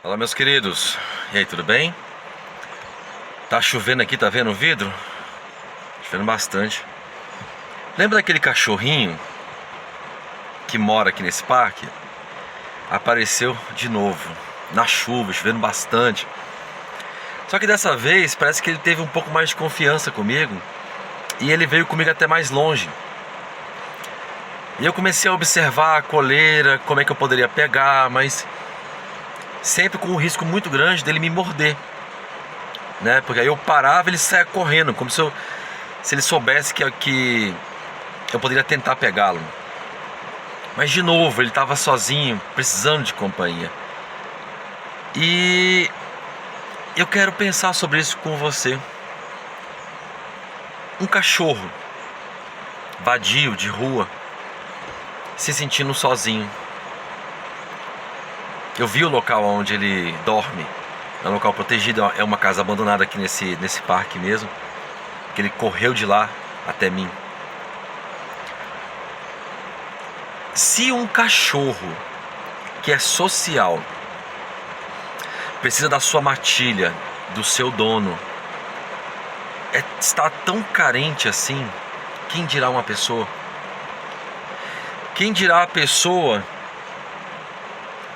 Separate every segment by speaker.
Speaker 1: Olá, meus queridos. E aí, tudo bem? Tá chovendo aqui, tá vendo o vidro? Chovendo bastante. Lembra daquele cachorrinho que mora aqui nesse parque? Apareceu de novo, na chuva, chovendo bastante. Só que dessa vez parece que ele teve um pouco mais de confiança comigo e ele veio comigo até mais longe. E eu comecei a observar a coleira, como é que eu poderia pegar, mas sempre com um risco muito grande dele me morder, né? Porque aí eu parava e ele saia correndo, como se ele soubesse que eu poderia tentar pegá-lo. Mas de novo, ele estava sozinho, precisando de companhia. E eu quero pensar sobre isso com você. Um cachorro vadio de rua, se sentindo sozinho. Eu vi o local onde ele dorme. É um local protegido, é uma casa abandonada aqui nesse parque mesmo. Que ele correu de lá até mim. Se um cachorro que é social precisa da sua matilha, do seu dono, está tão carente assim, quem dirá uma pessoa? Quem dirá a pessoa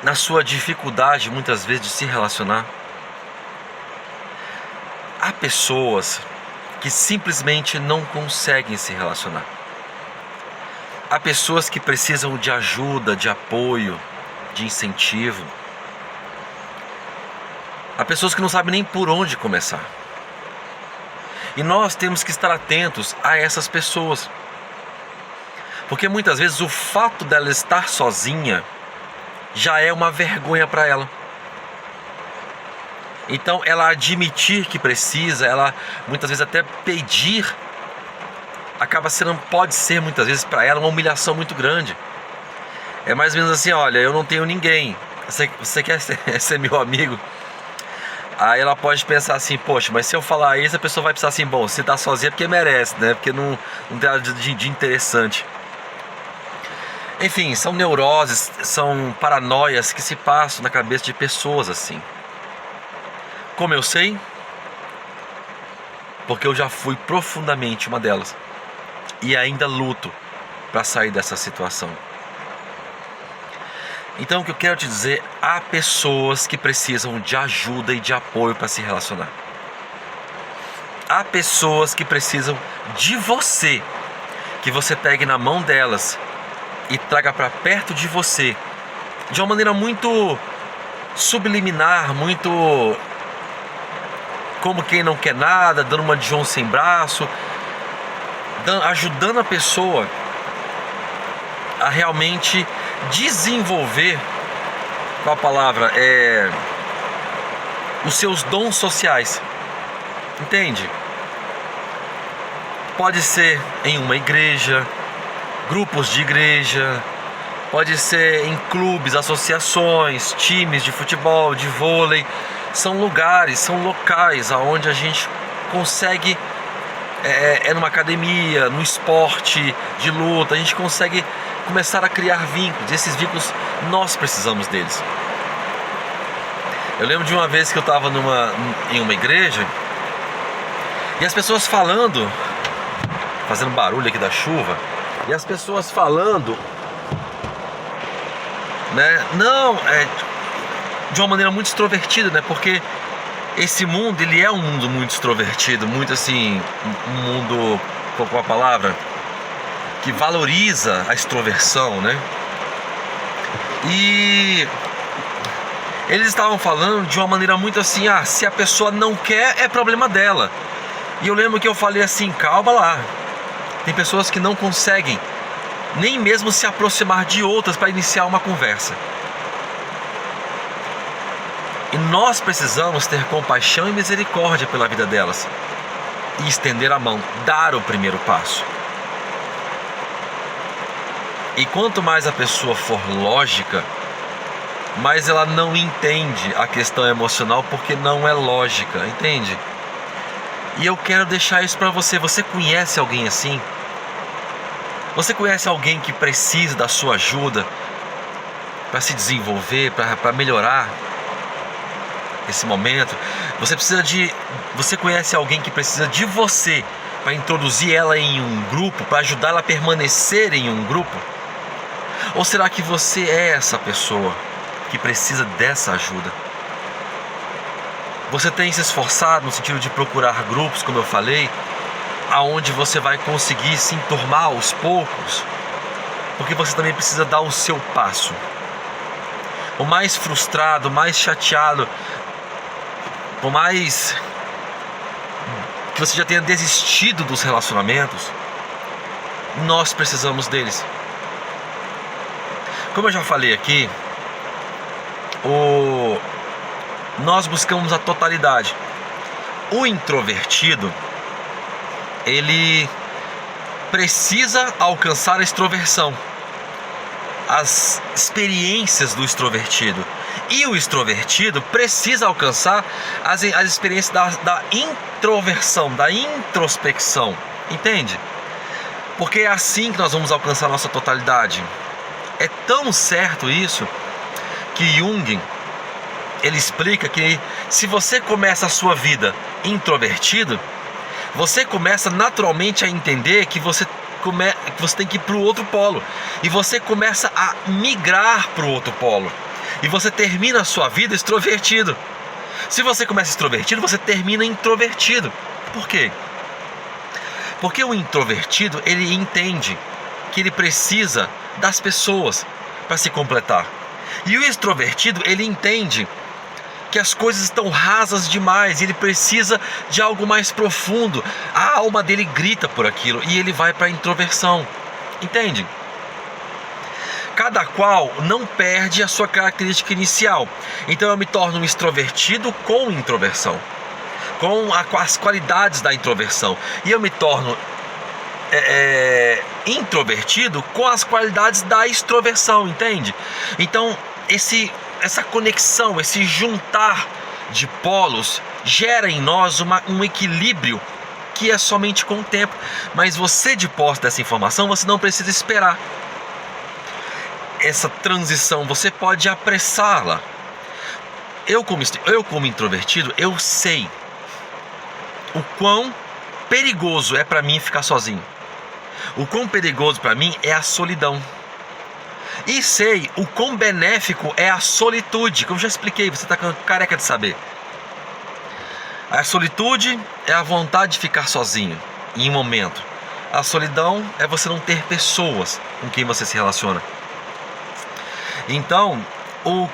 Speaker 1: na sua dificuldade muitas vezes de se relacionar? Há pessoas que simplesmente não conseguem se relacionar. Há pessoas que precisam de ajuda, de apoio, de incentivo. Há pessoas que não sabem nem por onde começar. E nós temos que estar atentos a essas pessoas. Porque muitas vezes o fato dela estar sozinha já é uma vergonha para ela. Então ela admitir que precisa, ela muitas vezes até pedir, pode ser muitas vezes para ela uma humilhação muito grande. É mais ou menos assim: olha, eu não tenho ninguém, você quer ser meu amigo? Aí ela pode pensar assim: poxa, mas se eu falar isso, a pessoa vai pensar assim: bom, se tá sozinha é porque merece, né? Porque não tem nada de interessante. Enfim, são neuroses, são paranoias que se passam na cabeça de pessoas assim. Como eu sei? Porque eu já fui profundamente uma delas. E ainda luto para sair dessa situação. Então o que eu quero te dizer: há pessoas que precisam de ajuda e de apoio para se relacionar. Há pessoas que precisam de você, que você pegue na mão delas e traga para perto de você, de uma maneira muito subliminar, muito como quem não quer nada, dando uma de João sem braço, ajudando a pessoa a realmente desenvolver, qual a palavra? Os seus dons sociais. Entende? Pode ser em uma igreja, grupos de igreja, pode ser em clubes, associações, times de futebol, de vôlei. São lugares, são locais onde a gente consegue, numa academia, no esporte de luta, a gente consegue começar a criar vínculos. E esses vínculos, nós precisamos deles. Eu lembro de uma vez que eu estava em uma igreja e as pessoas falando, fazendo barulho aqui da chuva, e as pessoas falando, né? De uma maneira muito extrovertida, né? Porque esse mundo, ele é um mundo muito extrovertido, muito assim, um mundo, qual a palavra? Que valoriza a extroversão, né? E eles estavam falando de uma maneira muito assim: se a pessoa não quer, é problema dela. E eu lembro que eu falei assim: calma lá. Tem pessoas que não conseguem nem mesmo se aproximar de outras para iniciar uma conversa. E nós precisamos ter compaixão e misericórdia pela vida delas e estender a mão, dar o primeiro passo. E quanto mais a pessoa for lógica, mais ela não entende a questão emocional, porque não é lógica, entende? E eu quero deixar isso para você. Você conhece alguém assim? Você conhece alguém que precisa da sua ajuda para se desenvolver, para melhorar? esse momento. Você conhece alguém que precisa de você para introduzir ela em um grupo, para ajudar ela a permanecer em um grupo? Ou será que você é essa pessoa que precisa dessa ajuda? Você tem se esforçado no sentido de procurar grupos, como eu falei, aonde você vai conseguir se enturmar aos poucos? Porque você também precisa dar o seu passo. O mais frustrado, o mais chateado, por mais que você já tenha desistido dos relacionamentos, nós precisamos deles. Como eu já falei aqui, nós buscamos a totalidade. O introvertido, ele precisa alcançar a extroversão, as experiências do extrovertido. E o extrovertido precisa alcançar as experiências da introversão, da introspecção. Entende? Porque é assim que nós vamos alcançar a nossa totalidade. É tão certo isso que Jung, ele explica que se você começa a sua vida introvertido, você começa naturalmente a entender que você tem que ir para o outro polo. E você começa a migrar para o outro polo. E você termina a sua vida extrovertido. Se você começa extrovertido, você termina introvertido. Por quê? Porque o introvertido, ele entende que ele precisa das pessoas para se completar. E o extrovertido, ele entende que as coisas estão rasas demais, e ele precisa de algo mais profundo. A alma dele grita por aquilo e ele vai para a introversão. Entende? Cada qual não perde a sua característica inicial. Então eu me torno um extrovertido com introversão, com as qualidades da introversão, e eu me torno introvertido com as qualidades da extroversão. Entende? Então essa conexão, esse juntar de polos gera em nós um equilíbrio que é somente com o tempo. Mas você, de posse dessa informação, você não precisa esperar essa transição, você pode apressá-la. Eu como introvertido, eu sei o quão perigoso é para mim ficar sozinho. O quão perigoso para mim é a solidão. E sei o quão benéfico é a solitude, como eu já expliquei, você está careca de saber. A solitude é a vontade de ficar sozinho em um momento. A solidão é você não ter pessoas com quem você se relaciona. Então,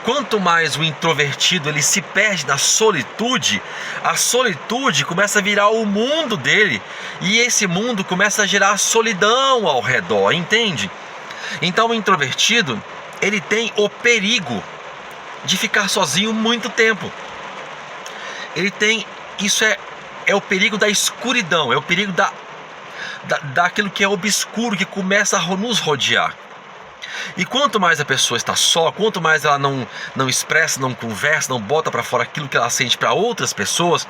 Speaker 1: quanto mais o introvertido ele se perde na solitude, a solitude começa a virar o mundo dele, e esse mundo começa a gerar solidão ao redor, entende? Então o introvertido, ele tem o perigo de ficar sozinho muito tempo. Ele tem, isso é o perigo da escuridão, é o perigo daquilo que é obscuro, que começa a nos rodear. E quanto mais a pessoa está só, quanto mais ela não expressa, não conversa, não bota para fora aquilo que ela sente para outras pessoas,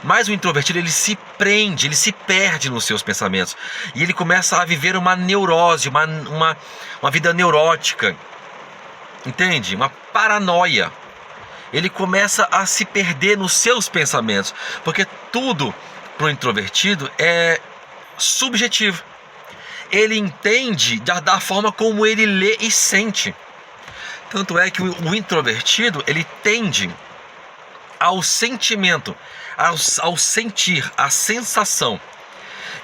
Speaker 1: mais o introvertido ele se prende, ele se perde nos seus pensamentos. E ele começa a viver uma neurose, uma vida neurótica. Entende? Uma paranoia. Ele começa a se perder nos seus pensamentos, porque tudo para o introvertido é subjetivo. Ele entende da forma como ele lê e sente. Tanto é que o introvertido, ele tende ao sentimento, ao sentir, à sensação.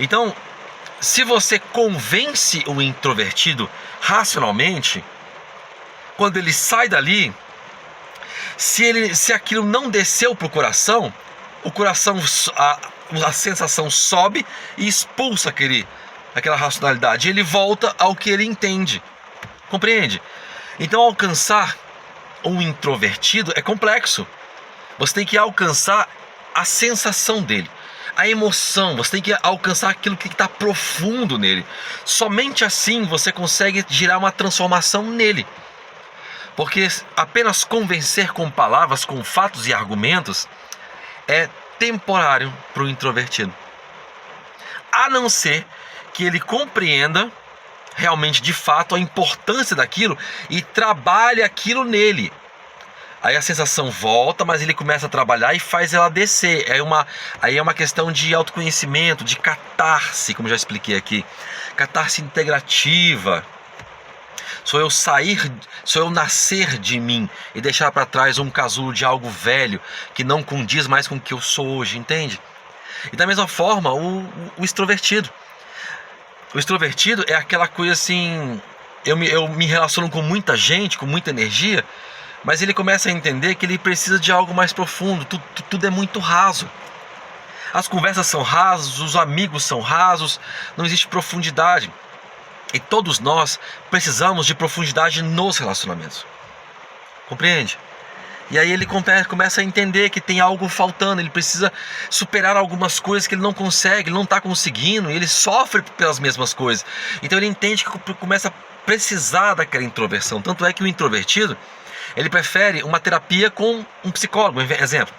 Speaker 1: Então, se você convence o introvertido racionalmente, quando ele sai dali, se aquilo não desceu para o coração, a sensação sobe e expulsa aquela racionalidade. Ele volta ao que ele entende. Compreende? Então alcançar um introvertido é complexo. Você tem que alcançar a sensação dele, a emoção. Você tem que alcançar aquilo que está profundo nele. Somente assim você consegue gerar uma transformação nele. Porque apenas convencer com palavras, com fatos e argumentos é temporário para o introvertido. A não ser que ele compreenda realmente, de fato, a importância daquilo e trabalhe aquilo nele. Aí a sensação volta, mas ele começa a trabalhar e faz ela descer. Aí é uma questão de autoconhecimento, de catarse, como já expliquei aqui. Catarse integrativa. Sou eu nascer de mim e deixar para trás um casulo de algo velho que não condiz mais com o que eu sou hoje, entende? E da mesma forma, o extrovertido. O extrovertido é aquela coisa assim, eu me relaciono com muita gente, com muita energia, mas ele começa a entender que ele precisa de algo mais profundo, tudo é muito raso. As conversas são rasas, os amigos são rasos, não existe profundidade. E todos nós precisamos de profundidade nos relacionamentos. Compreende? E aí ele começa a entender que tem algo faltando, ele precisa superar algumas coisas que ele não consegue, ele não está conseguindo, e ele sofre pelas mesmas coisas. Então ele entende que começa a precisar daquela introversão. Tanto é que o introvertido, ele prefere uma terapia com um psicólogo, exemplo.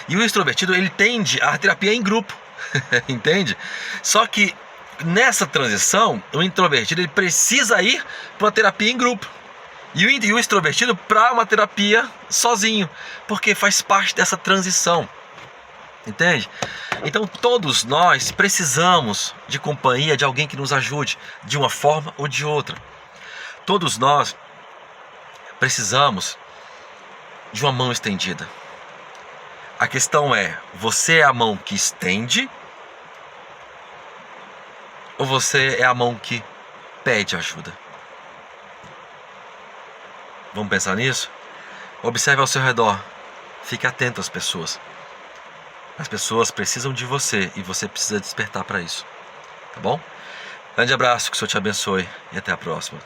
Speaker 1: E o extrovertido, ele tende a terapia em grupo, entende? Só que nessa transição, o introvertido ele precisa ir para uma terapia em grupo. E o extrovertido para uma terapia sozinho, porque faz parte dessa transição, entende? Então todos nós precisamos de companhia, de alguém que nos ajude, de uma forma ou de outra. Todos nós precisamos de uma mão estendida. A questão é, você é a mão que estende ou você é a mão que pede ajuda? Vamos pensar nisso? Observe ao seu redor. Fique atento às pessoas. As pessoas precisam de você e você precisa despertar para isso. Tá bom? Grande abraço, que o Senhor te abençoe e até a próxima.